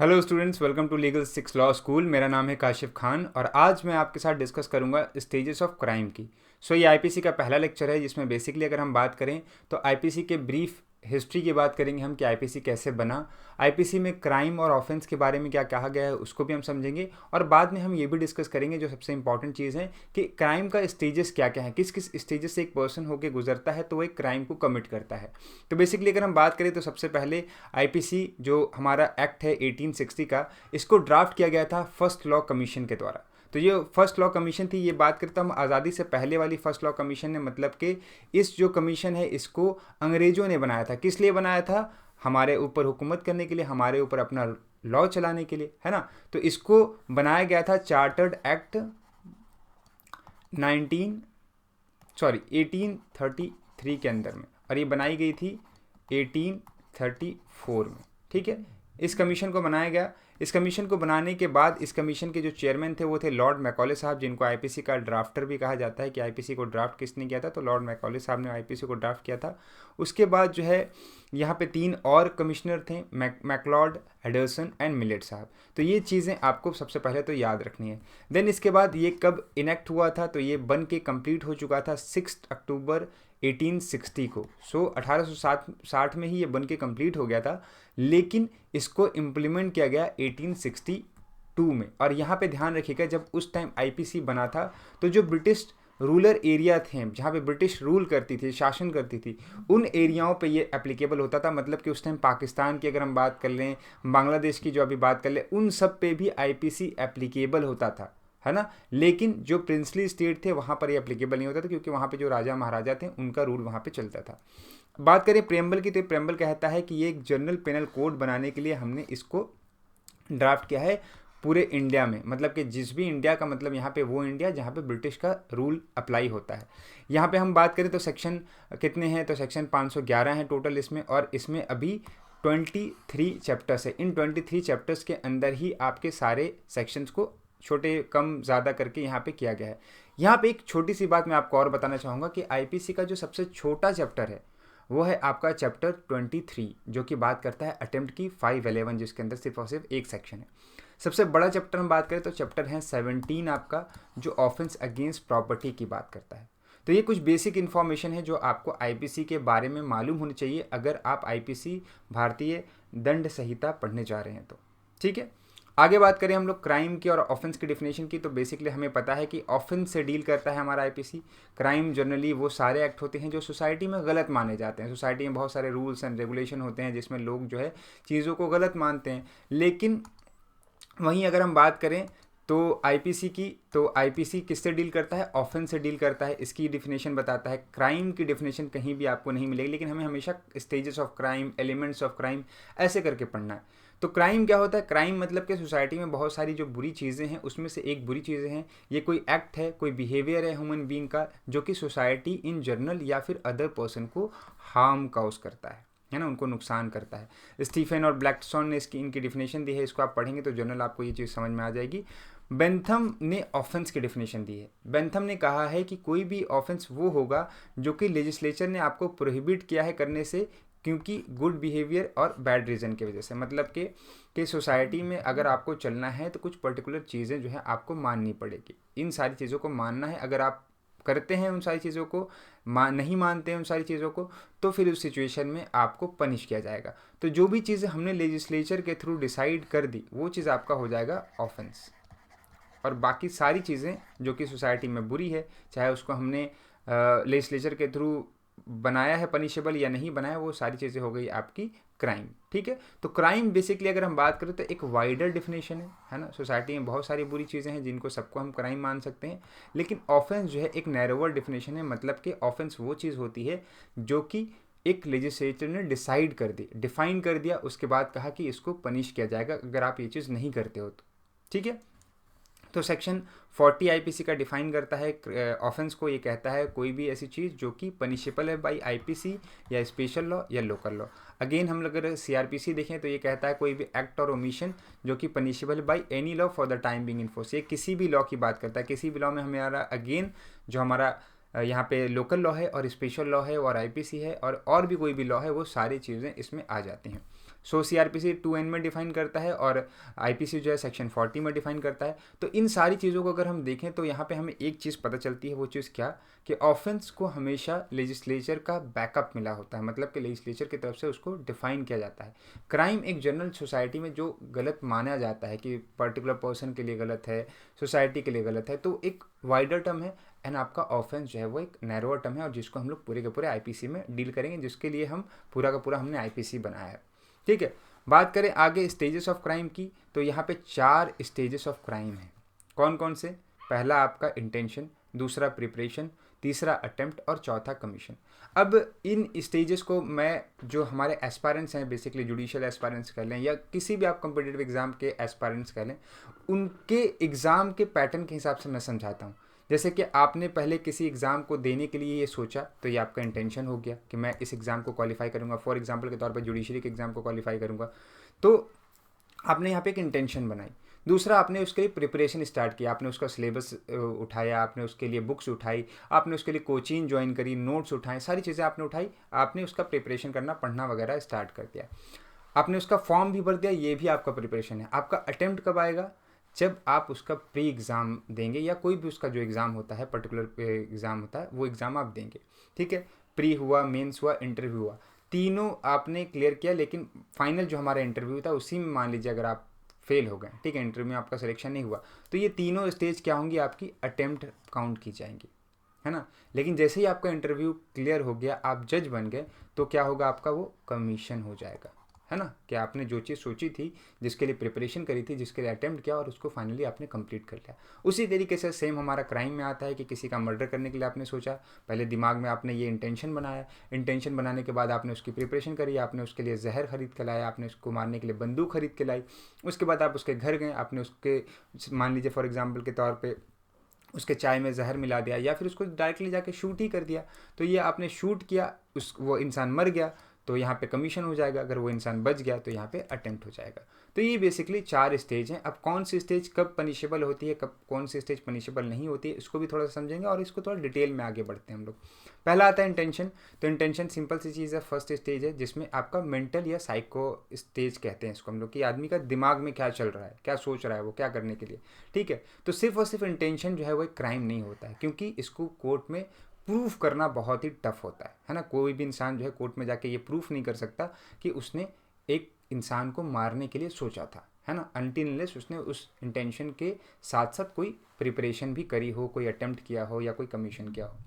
Hello students, welcome to legal 6 law school. मेरा नाम है काशिफ खान और आज मैं आपके साथ डिस्कस करूंगा स्टेजेस ऑफ क्राइम की। ये आईपीसी का पहला लेक्चर है जिसमें बेसिकली अगर हम बात करें तो आईपीसी के ब्रीफ हिस्ट्री की बात करेंगे हम कि आईपीसी कैसे बना, आईपीसी में क्राइम और ऑफेंस के बारे में क्या कहा गया है उसको भी हम समझेंगे और बाद में हम ये भी डिस्कस करेंगे जो सबसे इंपॉर्टेंट चीज़ है कि क्राइम का स्टेजेस क्या क्या है, किस किस स्टेजेस से एक पर्सन होकर गुजरता है तो वो एक क्राइम को कमिट करता है। तो बेसिकली अगर हम बात करें तो सबसे पहले आईपीसी जो हमारा एक्ट है 1860 का, इसको ड्राफ्ट किया गया था फर्स्ट लॉ कमीशन के द्वारा। तो ये फर्स्ट लॉ कमीशन थी, ये बात करता हम आज़ादी से पहले वाली फर्स्ट लॉ कमीशन ने, मतलब कि इस जो कमीशन है इसको अंग्रेज़ों ने बनाया था। किस लिए बनाया था? हमारे ऊपर हुकूमत करने के लिए, हमारे ऊपर अपना लॉ चलाने के लिए, है ना। तो इसको बनाया गया था चार्टर्ड एक्ट 1833 के अंदर में, और ये बनाई गई थी 1834 में। ठीक है, इस कमीशन को बनाया गया। इस कमीशन को बनाने के बाद इस कमीशन के जो चेयरमैन थे वो थे लॉर्ड मैकॉले साहब, जिनको आईपीसी का ड्राफ्टर भी कहा जाता है कि आईपीसी को ड्राफ्ट किसने किया था, तो लॉर्ड मैकॉले साहब ने आईपीसी को ड्राफ्ट किया था। उसके बाद जो है यहाँ पे 3 और कमिश्नर थे, मैकलॉड, हेडरसन एंड मिलेट साहब। तो ये चीज़ें आपको सबसे पहले तो याद रखनी है। देन इसके बाद ये कब इनेक्ट हुआ था, तो ये बन के कंप्लीट हो चुका था 6 अक्टूबर 1860 को। 1860 में ही ये बन के कंप्लीट हो गया था, लेकिन इसको इम्प्लीमेंट किया गया 1862 में। और यहाँ पे ध्यान रखिएगा, जब उस टाइम आईपीसी बना था तो जो ब्रिटिश रूलर एरिया थे, जहाँ पे ब्रिटिश रूल करती थी, शासन करती थी, उन एरियाओं पे ये एप्लीकेबल होता था। मतलब कि उस टाइम पाकिस्तान की अगर हम बात कर लें, बांग्लादेश की जो अभी बात कर लें, उन सब पे भी आईपीसी एप्लीकेबल होता था, है ना। लेकिन जो प्रिंसली स्टेट थे वहाँ पर ये एप्लीकेबल नहीं होता था, क्योंकि वहाँ पे जो राजा महाराजा थे उनका रूल वहाँ पे चलता था। बात करें प्रेम्बल की, तो प्रेम्बल कहता है कि ये एक जनरल पेनल कोड बनाने के लिए हमने इसको ड्राफ्ट किया है पूरे इंडिया में। मतलब कि जिस भी इंडिया का मतलब यहाँ पे वो इंडिया जहाँ पे ब्रिटिश का रूल अप्लाई होता है। यहाँ पे हम बात करें तो सेक्शन कितने हैं, तो सेक्शन 511 हैं टोटल इसमें, और इसमें अभी 23 चैप्टर्स है। इन 23 चैप्टर्स के अंदर ही आपके सारे सेक्शंस को छोटे कम ज़्यादा करके यहाँ पे किया गया है। यहाँ पे एक छोटी सी बात मैं आपको और बताना चाहूँगा कि आईपीसी का जो सबसे छोटा चैप्टर है वो है आपका चैप्टर 23, जो कि बात करता है अटेम्प्ट की 511, जिसके अंदर सिर्फ और सिर्फ एक सेक्शन है। सबसे बड़ा चैप्टर हम बात करें तो चैप्टर है 17 आपका, जो ऑफेंस अगेंस्ट प्रॉपर्टी की बात करता है। तो ये कुछ बेसिक इन्फॉर्मेशन है जो आपको आईपीसी के बारे में मालूम होनी चाहिए अगर आप आईपीसी भारतीय दंड संहिता पढ़ने जा रहे हैं तो। ठीक है, आगे बात करें हम लोग क्राइम की और ऑफेंस की डिफिनेशन की, तो बेसिकली हमें पता है कि ऑफेंस से डील करता है हमारा आईपीसी। क्राइम जनरली वो सारे एक्ट होते हैं जो सोसाइटी में गलत माने जाते हैं। सोसाइटी में बहुत सारे रूल्स एंड रेगुलेशन होते हैं जिसमें लोग जो है चीज़ों को गलत मानते हैं। लेकिन वहीं अगर हम बात करें तो आईपीसी की, तो आईपीसी किससे डील करता है? ऑफेंस से डील करता है। इसकी डिफिनेशन बताता है। क्राइम की डिफिनेशन कहीं भी आपको नहीं मिलेगी, लेकिन हमें हमेशा stages of crime, elements of crime ऐसे करके पढ़ना है। तो क्राइम क्या होता है? क्राइम मतलब कि सोसाइटी में बहुत सारी जो बुरी चीज़ें हैं उसमें से एक बुरी चीज़ें हैं, ये कोई एक्ट है, कोई बिहेवियर है ह्यूमन बीइंग का जो कि सोसाइटी इन जनरल या फिर अदर पर्सन को हार्म काउज करता है ना, उनको नुकसान करता है। स्टीफन और ब्लैकस्टोन ने इनकी डिफिनेशन दी है, इसको आप पढ़ेंगे तो जनरल आपको ये चीज़ समझ में आ जाएगी। बेंथम ने ऑफेंस की डिफिनेशन दी है। बेंथम ने कहा है कि कोई भी ऑफेंस वो होगा जो कि लेजिस्लेचर ने आपको प्रोहिबिट किया है करने से, क्योंकि गुड बिहेवियर और बैड रीज़न की वजह से। मतलब कि सोसाइटी में अगर आपको चलना है तो कुछ पर्टिकुलर चीज़ें जो है आपको माननी पड़ेगी। इन सारी चीज़ों को मानना है। अगर आप करते हैं उन सारी चीज़ों को, नहीं मानते हैं उन सारी चीज़ों को, तो फिर उस सिचुएशन में आपको पनिश किया जाएगा। तो जो भी चीज़ें हमने लेजिस्लेचर के थ्रू डिसाइड कर दी वो चीज़ आपका हो जाएगा ऑफेंस। और बाकी सारी चीज़ें जो कि सोसाइटी में बुरी है, चाहे उसको हमने लेजिस्लेचर के थ्रू बनाया है पनिशेबल या नहीं बनाया, वो सारी चीज़ें हो गई आपकी क्राइम। ठीक है, तो क्राइम बेसिकली अगर हम बात करें तो एक वाइडर डिफिनेशन है ना। सोसाइटी में बहुत सारी बुरी चीज़ें हैं जिनको सबको हम क्राइम मान सकते हैं, लेकिन ऑफेंस जो है एक नैरोवर डिफिनेशन है। मतलब कि ऑफेंस वो चीज़ होती है जो कि एक लेजिस्लेचर ने डिसाइड कर दी, डिफाइन कर दिया, उसके बाद कहा कि इसको पनिश किया जाएगा अगर आप ये चीज़ नहीं करते हो तो। ठीक है, तो सेक्शन 40 आईपीसी का डिफाइन करता है ऑफेंस को। ये कहता है कोई भी ऐसी चीज़ जो कि पनिशेबल है बाई आईपीसी या स्पेशल लॉ या लोकल लॉ। अगेन हम अगर सीआरपीसी देखें तो ये कहता है कोई भी एक्ट और ओमिशन जो कि पनिशेबल है by any law for the time being in force. ये किसी भी लॉ की बात करता है। किसी भी लॉ में हमारा अगेन जो हमारा यहाँ पे लोकल लॉ है और स्पेशल लॉ है और आईपीसी है और भी कोई भी लॉ है, वो सारी चीज़ें इसमें आ जाती हैं। सो सीआरपीसी 2N में डिफाइन करता है और आईपीसी जो है सेक्शन 40 में डिफाइन करता है। तो इन सारी चीज़ों को अगर हम देखें तो यहाँ पे हमें एक चीज़ पता चलती है, वो चीज़ क्या, कि ऑफेंस को हमेशा लेजिस्लेचर का बैकअप मिला होता है, मतलब कि लेजिस्लेचर की तरफ से उसको डिफाइन किया जाता है। क्राइम एक जनरल सोसाइटी में जो गलत माना जाता है कि पर्टिकुलर पर्सन के लिए गलत है, सोसाइटी के लिए गलत है, तो एक वाइडर टर्म है, एंड आपका ऑफेंस जो है वो एक नैरोअर टर्म है, और जिसको हम लोग पूरे के पूरे आईपीसी में डील करेंगे, जिसके लिए हम पूरा का पूरा हमने आईपीसी बनाया है। ठीक है, बात करें आगे स्टेजेस ऑफ क्राइम की, तो यहाँ पे 4 स्टेजेस ऑफ क्राइम है। कौन कौन से? पहला आपका इंटेंशन, दूसरा प्रिपरेशन, तीसरा अटेम्प्ट और चौथा कमीशन। अब इन स्टेजेस को मैं, जो हमारे एस्पायरेंट्स हैं, बेसिकली जुडिशियल एस्पायरेंट्स कह लें या किसी भी आप कम्पिटिटिव एग्जाम के एस्पायरेंट्स कह लें, उनके एग्ज़ाम के पैटर्न के हिसाब से मैं समझाता हूँ। जैसे कि आपने पहले किसी एग्ज़ाम को देने के लिए ये सोचा, तो ये आपका इंटेंशन हो गया कि मैं इस एग्ज़ाम को क्वालिफाई करूँगा। फॉर एग्जांपल के तौर पे जुडिशरी के एग्ज़ाम को क्वालिफाई करूँगा, तो आपने यहाँ पे एक इंटेंशन बनाई। दूसरा, आपने उसके लिए प्रिपरेशन स्टार्ट किया, आपने उसका सिलेबस उठाया, आपने उसके लिए बुक्स उठाई, आपने उसके लिए कोचिंग ज्वाइन करी, नोट्स उठाए, सारी चीज़ें आपने उठाई, आपने उसका प्रिपरेशन करना, पढ़ना वगैरह स्टार्ट कर दिया। आपने उसका फॉर्म भी भर दिया, ये भी आपका प्रिपरेशन है। आपका अटेम्प्ट कब आएगा? जब आप उसका प्री एग्ज़ाम देंगे, या कोई भी उसका जो एग्ज़ाम होता है, पर्टिकुलर एग्ज़ाम होता है, वो एग्ज़ाम आप देंगे। ठीक है, प्री हुआ, मेंस हुआ, इंटरव्यू हुआ, तीनों आपने क्लियर किया, लेकिन फाइनल जो हमारा इंटरव्यू था उसी में मान लीजिए अगर आप फेल हो गए, ठीक है, इंटरव्यू में आपका सिलेक्शन नहीं हुआ, तो ये तीनों स्टेज क्या होंगी? आपकी अटेम्प्ट काउंट की जाएंगी, है ना। लेकिन जैसे ही आपका इंटरव्यू क्लियर हो गया, आप जज बन गए, तो क्या होगा? आपका वो कमीशन हो जाएगा, है ना, कि आपने जो चीज़ सोची थी, जिसके लिए प्रिपरेशन करी थी, जिसके लिए अटेम्प्ट किया, और उसको फाइनली आपने कंप्लीट कर लिया। उसी तरीके से सेम हमारा क्राइम में आता है कि किसी का मर्डर करने के लिए आपने सोचा, पहले दिमाग में आपने ये इंटेंशन बनाया, इंटेंशन बनाने के बाद आपने उसकी प्रिपरेशन करी, आपने उसके लिए जहर खरीद के लाया, आपने उसको मारने के लिए बंदूक खरीद के लाई, उसके बाद आप उसके घर गए, आपने उसके, मान लीजिए फॉर एग्जाम्पल के तौर पर उसके चाय में जहर मिला दिया, या फिर उसको डायरेक्टली जाके शूट ही कर दिया, तो ये आपने शूट किया, वो इंसान मर गया, तो यहाँ पे कमीशन हो जाएगा। अगर वो इंसान बच गया तो यहाँ पे अटेम्प्ट हो जाएगा। तो ये बेसिकली 4 स्टेज हैं। अब कौन सी स्टेज कब पनिशेबल होती है, कब कौन सी स्टेज पनिशेबल नहीं होती है, इसको भी थोड़ा सा समझेंगे, और इसको थोड़ा डिटेल में आगे बढ़ते हैं हम लोग। पहला आता है इंटेंशन। तो इंटेंशन सिंपल सी चीज़ है, फर्स्ट स्टेज है, जिसमें आपका मेंटल या साइको स्टेज कहते हैं इसको हम लोग, कि आदमी का दिमाग में क्या चल रहा है, क्या सोच रहा है, वो क्या करने के लिए। ठीक है, तो सिर्फ और सिर्फ इंटेंशन जो है वो एक क्राइम नहीं होता है, क्योंकि इसको कोर्ट में प्रूफ करना बहुत ही टफ होता है ना। कोई भी इंसान जो है कोर्ट में जाके ये प्रूफ नहीं कर सकता कि उसने एक इंसान को मारने के लिए सोचा था, है ना, अनटिल अनलेस उसने उस इंटेंशन के साथ साथ कोई प्रिपरेशन भी करी हो, कोई अटेम्प्ट किया हो, या कोई कमीशन किया हो।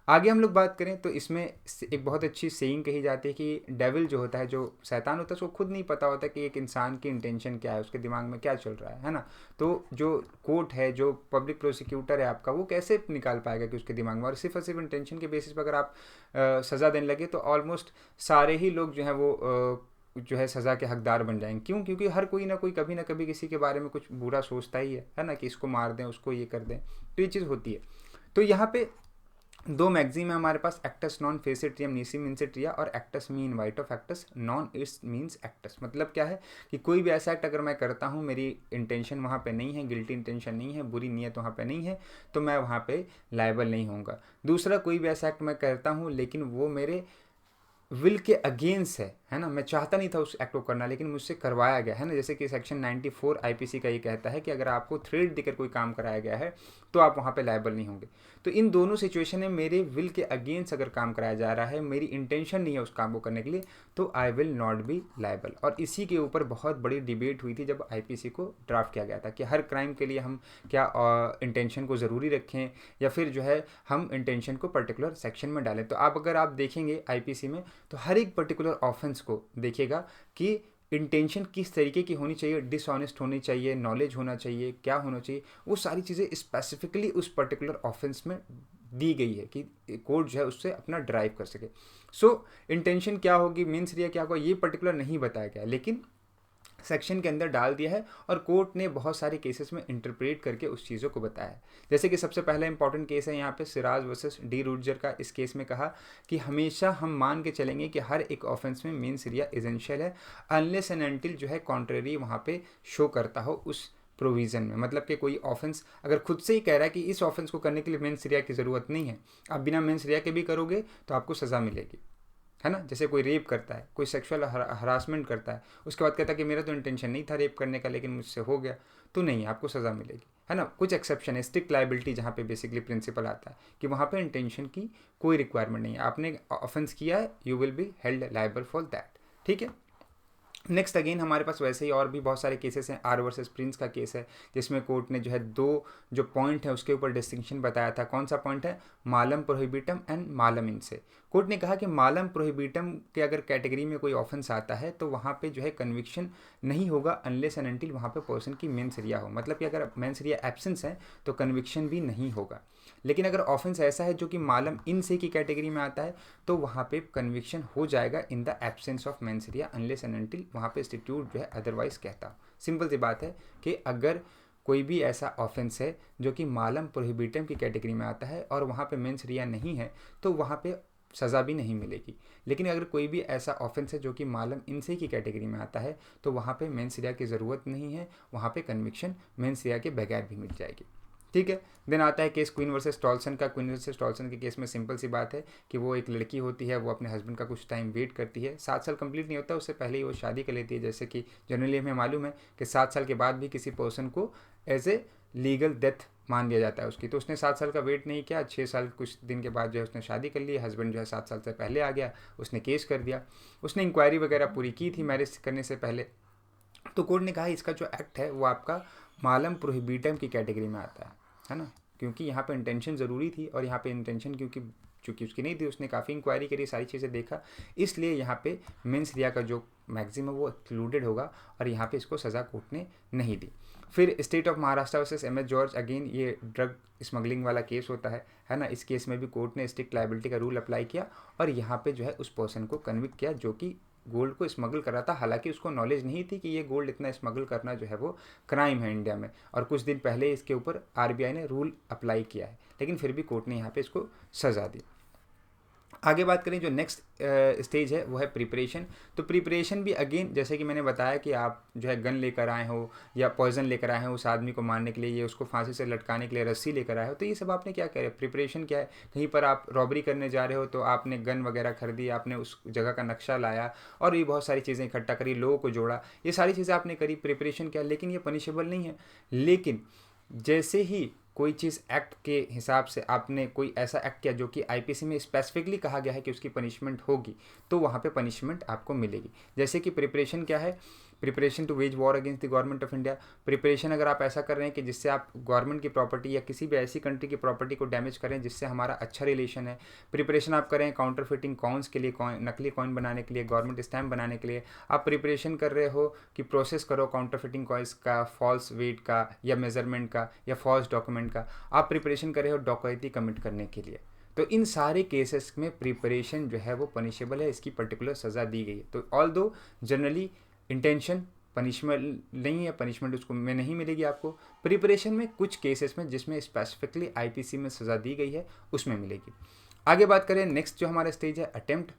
आगे हम लोग बात करें तो इसमें एक बहुत अच्छी सेइंग कही जाती है कि डेविल जो होता है, जो शैतान होता है, उसको खुद नहीं पता होता कि एक इंसान की इंटेंशन क्या है, उसके दिमाग में क्या चल रहा है ना। तो जो कोर्ट है, जो पब्लिक प्रोसिक्यूटर है आपका, वो कैसे निकाल पाएगा कि उसके दिमाग में, और सिर्फ इंटेंशन के बेसिस पर अगर आप सज़ा देने लगे तो ऑलमोस्ट सारे ही लोग जो हैं वो जो है सज़ा के हकदार बन जाएंगे। क्यों? क्योंकि हर कोई ना कोई कभी ना कभी किसी के बारे में कुछ बुरा सोचता ही है ना, कि इसको मार दें, उसको ये कर दें, तो ये चीज़ होती है। तो यहाँ पे 2 मैगजीम है हमारे पास, acts non face it Triumf नीसी mean से ट्रिया, और acts me in white of acts non it's means acts. मतलब क्या है कि कोई भी ऐसा एक्ट अगर मैं करता हूँ, मेरी इंटेंशन वहाँ पे नहीं है, गिल्टी इंटेंशन नहीं है, बुरी नीयत वहाँ पे नहीं है, तो मैं वहाँ पे लायबल नहीं होऊंगा। दूसरा, कोई भी ऐसा एक्ट मैं करता हूँ लेकिन वो मेरे विल के अगेंस्ट है ना, मैं चाहता नहीं था उस एक्ट को करना, लेकिन मुझसे करवाया गया, है ना। जैसे कि सेक्शन 94 आईपीसी का ये कहता है कि अगर आपको थ्रेट देकर कोई काम कराया गया है तो आप वहाँ पे लायबल नहीं होंगे। तो इन दोनों सिचुएशन में मेरे विल के अगेंस्ट अगर काम कराया जा रहा है, मेरी इंटेंशन नहीं है उस काम को करने के लिए, तो I will not be liable. और इसी के ऊपर बहुत बड़ी डिबेट हुई थी जब आईपीसी को ड्राफ्ट किया गया था, कि हर क्राइम के लिए हम क्या इंटेंशन को ज़रूरी रखें, या फिर जो है हम इंटेंशन को पर्टिकुलर सेक्शन में डालें। तो अगर आप देखेंगे आईपीसी में, तो हर एक पर्टिकुलर ऑफेंस को देखिएगा कि इंटेंशन किस तरीके की होनी चाहिए, डिसऑनेस्ट होनी चाहिए, नॉलेज होना चाहिए, क्या होना चाहिए, वो सारी चीज़ें स्पेसिफिकली उस पर्टिकुलर ऑफेंस में दी गई है कि कोर्ट जो है उससे अपना ड्राइव कर सके। सो इंटेंशन क्या होगी, मीन्स रिया क्या होगा, ये पर्टिकुलर नहीं बताया गया, लेकिन सेक्शन के अंदर डाल दिया है, और कोर्ट ने बहुत सारे केसेस में इंटरप्रेट करके उस चीज़ों को बताया है। जैसे कि सबसे पहला इंपॉर्टेंट केस है यहाँ पे सिराज वर्सेस डी रूडजर का। इस केस में कहा कि हमेशा हम मान के चलेंगे कि हर एक ऑफेंस में मेंस रिया एसेंशियल है, अनलेस एंड अनटिल जो है कॉन्ट्रेरी वहाँ पे शो करता हो उस प्रोविज़न में। मतलब कि कोई ऑफेंस अगर खुद से ही कह रहा है कि इस ऑफेंस को करने के लिए मेंस रिया की ज़रूरत नहीं है, आप बिना मेंस रिया के भी करोगे तो आपको सज़ा मिलेगी, है ना। जैसे कोई रेप करता है, कोई सेक्सुअल हरासमेंट करता है, उसके बाद कहता है कि मेरा तो इंटेंशन नहीं था रेप करने का लेकिन मुझसे हो गया, तो नहीं, आपको सज़ा मिलेगी, है ना। कुछ एक्सेप्शन है, स्ट्रिक्ट लाइबिलिटी जहाँ पे बेसिकली प्रिंसिपल आता है कि वहाँ पे इंटेंशन की कोई रिक्वायरमेंट नहीं है, आपने ऑफेंस किया है, you will be held liable for that, ठीक है। नेक्स्ट अगेन हमारे पास वैसे ही और भी बहुत सारे केसेस हैं। आर वर्सेस प्रिंस का केस है जिसमें कोर्ट ने जो है दो जो पॉइंट है उसके ऊपर डिस्टिंक्शन बताया था। कौन सा पॉइंट है? मालम प्रोहिबिटम एंड मालम इनसे। कोर्ट ने कहा कि मालम प्रोहिबिटम के अगर कैटेगरी में कोई ऑफेंस आता है तो वहाँ पे जो है कन्विक्शन नहीं होगा अनलेस एंड अनटिल वहाँ पे पर्सन की मेंस रिया हो, मतलब कि अगर मेंस रिया एब्सेंस है तो कन्विक्शन भी नहीं होगा। लेकिन अगर ऑफेंस ऐसा है जो कि मालम इन से की कैटेगरी में आता है तो वहाँ पे कन्विक्शन हो जाएगा in the absence of mains Riya unless and until वहाँ पे इंस्टीट्यूट जो है अदरवाइज कहता हो। सिंपल सी बात है कि अगर कोई भी ऐसा ऑफेंस है जो कि मालम प्रोहिबिटम की कैटेगरी में आता है और वहाँ पे मेंस रिया नहीं है तो वहाँ पे सज़ा भी नहीं मिलेगी। लेकिन अगर कोई भी ऐसा ऑफेंस है जो कि मालम इनसे की कैटेगरी में आता है तो वहाँ पे मेंस रिया की ज़रूरत नहीं है, वहाँ पे कन्विक्शन मेंस रिया के बगैर भी मिल जाएगी, ठीक है। देन आता है केस क्वीन वर्सेस टॉल्सन का। क्वीन वर्सेस टॉल्सन के केस में सिंपल सी बात है कि वो एक लड़की होती है, वो अपने हस्बैंड का कुछ टाइम वेट करती है, 7 साल कंप्लीट नहीं होता उससे पहले ही वो शादी कर लेती है। जैसे कि जनरली हमें मालूम है कि 7 साल के बाद भी किसी पर्सन को एज ए लीगल डेथ मान लिया जाता है उसकी। तो उसने 7 साल का वेट नहीं किया, 6 साल कुछ दिन के बाद जो है उसने शादी कर ली, हस्बैंड जो है 7 साल से पहले आ गया, उसने केस कर दिया, उसने इंक्वायरी वगैरह पूरी की थी मैरिज करने से पहले। तो कोर्ट ने कहा इसका जो एक्ट है वो आपका मालम प्रोहिबिटम की कैटेगरी में आता है ना, क्योंकि यहाँ पे इंटेंशन ज़रूरी थी और यहाँ पे इंटेंशन चूँकि उसकी नहीं थी, उसने काफ़ी इंक्वायरी करी, सारी चीज़ें देखा, इसलिए यहाँ पे मेंस रिया का जो मैक्सिमम वो एक्सक्लूडेड होगा और यहाँ पे इसको सज़ा कोर्ट ने नहीं दी। फिर state of Maharashtra versus M S George, again ये ड्रग स्मगलिंग वाला केस होता है ना। इस केस में भी कोर्ट ने स्ट्रिक्ट लाइबिलिटी का रूल अप्लाई किया और यहाँ पे जो है उस पर्सन को कन्विक्ट किया जो कि गोल्ड को स्मगल कर रहा था। हालांकि उसको नॉलेज नहीं थी कि ये गोल्ड इतना स्मगल करना जो है वो क्राइम है इंडिया में, और कुछ दिन पहले इसके ऊपर आरबीआई ने रूल अप्लाई किया है, लेकिन फिर भी कोर्ट ने यहाँ पे इसको सज़ा दी। आगे बात करें जो नेक्स्ट स्टेज है वो है प्रिपरेशन। तो प्रिपरेशन भी अगेन जैसे कि मैंने बताया कि आप जो है गन लेकर आए हो या पॉइजन लेकर आए हो उस आदमी को मारने के लिए, ये उसको फांसी से लटकाने के लिए रस्सी लेकर आए हो, तो ये सब आपने क्या करें, प्रिपरेशन क्या है। कहीं पर आप रॉबरी करने जा रहे हो तो आपने गन वगैरह खरीदी, आपने उस जगह का नक्शा लाया और ये बहुत सारी चीज़ें इकट्ठा करी, लोगों को जोड़ा, ये सारी चीज़ें आपने करी, प्रिपरेशन क्या। लेकिन ये पनिशेबल नहीं है। लेकिन जैसे ही कोई चीज़ एक्ट के हिसाब से आपने कोई ऐसा एक्ट किया जो कि आईपीसी में स्पेसिफिकली कहा गया है कि उसकी पनिशमेंट होगी, तो वहाँ पे पनिशमेंट आपको मिलेगी। जैसे कि प्रिपरेशन क्या है, preparation to wage war against the government of India. Preparation अगर आप ऐसा कर रहे हैं कि जिससे आप गवर्नमेंट की प्रॉपर्टी या किसी भी ऐसी कंट्री की प्रॉपर्टी को डैमेज करें जिससे हमारा अच्छा रिलेशन है। प्रिपरेशन आप करें काउंटर फिटिंग कॉइन्स के लिए, नकली कॉइन बनाने के लिए, गवर्नमेंट स्टैम्प बनाने के लिए। आप प्रिपरेशन कर रहे हो कि प्रोसेस करो काउंटर फिटिंग कॉइन्स का, फॉल्स वेट का या मेजरमेंट का या फॉल्स डॉक्यूमेंट का। आप प्रिपरेशन कर रहे हो डकैती कमिट करने के लिए। तो इन सारे केसेस में प्रिपरेशन जो है वो पनिशेबल है, इसकी पर्टिकुलर सज़ा दी गई है। तो ऑल दो जनरली इंटेंशन पनिशमेंट नहीं है, पनिशमेंट उसको में नहीं मिलेगी आपको। प्रिपरेशन में कुछ केसेस में जिसमें स्पेसिफिकली आईपीसी में सज़ा दी गई है उसमें मिलेगी। आगे बात करें नेक्स्ट जो हमारा स्टेज है अटेम्प्ट।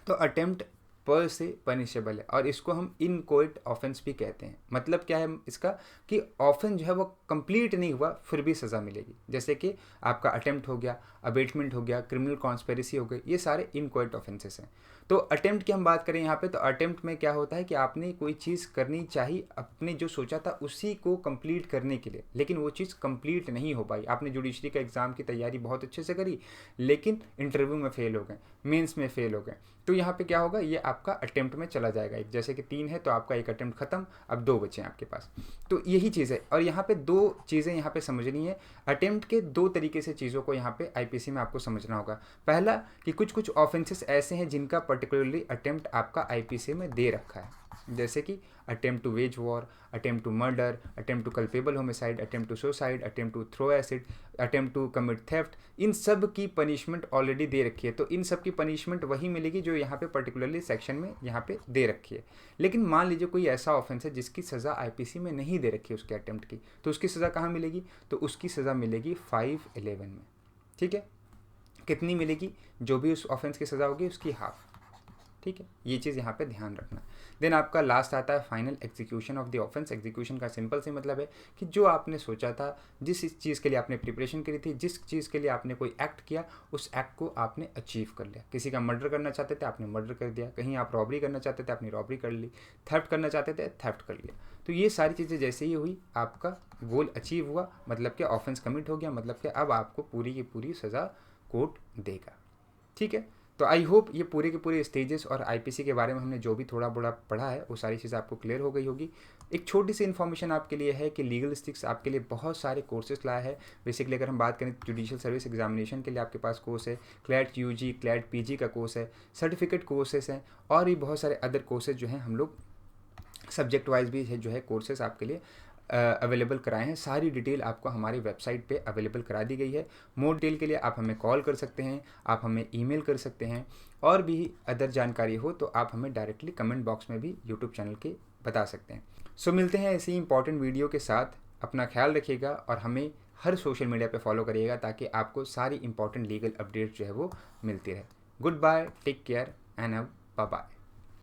तो अटेम्प्ट पर से पनिशेबल है और इसको हम इनकोइट ऑफेंस भी कहते हैं। मतलब क्या है इसका कि ऑफेंस जो है वो कंप्लीट नहीं हुआ फिर भी सज़ा मिलेगी। जैसे कि आपका अटेम्प्ट हो गया, अबेटमेंट हो गया, क्रिमिनल कॉन्स्पेरेसी हो गई, ये सारे इनकोइट ऑफेंसेस हैं। तो अटेम्प्ट की हम बात करें यहाँ पे, तो अटेम्प्ट में क्या होता है कि आपने कोई चीज़ करनी चाहिए, आपने जो सोचा था उसी को कंप्लीट करने के लिए, लेकिन वो चीज़ कंप्लीट नहीं हो पाई। आपने जुडिशरी का एग्ज़ाम की तैयारी बहुत अच्छे से करी लेकिन इंटरव्यू में फ़ेल हो गए, मेंस में फ़ेल हो गए, तो यहाँ पे क्या होगा, ये आपका अटेम्प्ट में चला जाएगा। एक जैसे कि 3 है तो आपका एक अटेम्प्ट खत्म, अब 2 बचे हैं आपके पास। तो यही चीज़ है और यहाँ पे 2 चीज़ें यहाँ पे समझनी है। अटेम्प्ट के 2 तरीके से चीज़ों को यहाँ पे आईपीसी में आपको समझना होगा। पहला कि कुछ ऑफेंसेस ऐसे हैं जिनका पर्टिकुलरली अटेम्प्ट आपका आईपीसी में दे रखा है, जैसे कि attempt to wage war, attempt to murder, attempt to culpable homicide, attempt to suicide, attempt to throw acid, attempt to commit theft. इन सब की पनिशमेंट ऑलरेडी दे रखी है। तो इन सब की पनिशमेंट वही मिलेगी जो यहाँ पे पर्टिकुलरली सेक्शन में यहाँ पे दे रखी है। लेकिन मान लीजिए कोई ऐसा ऑफेंस है जिसकी सज़ा आईपीसी में नहीं दे रखी है उसके अटेम्प्ट की, तो उसकी सज़ा कहाँ मिलेगी, तो उसकी सज़ा मिलेगी 5(11) में। ठीक है, कितनी मिलेगी, जो भी उस ऑफेंस की सज़ा होगी उसकी हाफ। ठीक है, ये चीज़ यहाँ पे ध्यान रखना। देन आपका लास्ट आता है final execution of the offence. Execution का सिंपल से मतलब है कि जो आपने सोचा था, जिस चीज़ के लिए आपने प्रिपरेशन करी थी, जिस चीज़ के लिए आपने कोई एक्ट किया, उस एक्ट को आपने अचीव कर लिया। किसी का मर्डर करना चाहते थे, आपने मर्डर कर दिया। कहीं आप रॉबरी करना चाहते थे, आपने रॉबरी कर ली। थेफ्ट करना चाहते थे, थेफ्ट कर लिया। तो ये सारी चीज़ें जैसे ही हुई, आपका गोल अचीव हुआ, मतलब कि ऑफेंस कमिट हो गया, मतलब कि अब आपको पूरी की पूरी सज़ा कोर्ट देगा। ठीक है, तो आई होप ये पूरे के पूरे स्टेजेस और आईपीसी के बारे में हमने जो भी थोड़ा बड़ा पढ़ा है वो सारी चीज़ें आपको क्लियर हो गई होगी। एक छोटी सी इन्फॉर्मेशन आपके लिए है कि लीगलिस्टिक्स आपके लिए बहुत सारे कोर्सेज लाया है। बेसिकली अगर हम बात करें जुडिशियल सर्विस एग्जामिनेशन के लिए आपके पास कोर्स है, क्लैट यूजी, क्लैट पीजी का कोर्स है, सर्टिफिकेट कोर्सेज हैं, और भी बहुत सारे अदर कोर्सेज जो हैं हम लोग सब्जेक्ट वाइज भी है जो है कोर्सेज आपके लिए अवेलेबल कराए हैं। सारी डिटेल आपको हमारी वेबसाइट पे अवेलेबल करा दी गई है। मोर डिटेल के लिए आप हमें कॉल कर सकते हैं, आप हमें ईमेल कर सकते हैं, और भी अदर जानकारी हो तो आप हमें डायरेक्टली कमेंट बॉक्स में भी यूट्यूब चैनल के बता सकते हैं। सो मिलते हैं ऐसी इंपॉर्टेंट वीडियो के साथ। अपना ख्याल रखिएगा और हमें हर सोशल मीडिया पे फॉलो करिएगा ताकि आपको सारी इंपॉर्टेंट लीगल अपडेट जो है वो मिलती रहे। Good bye, take care and bye bye.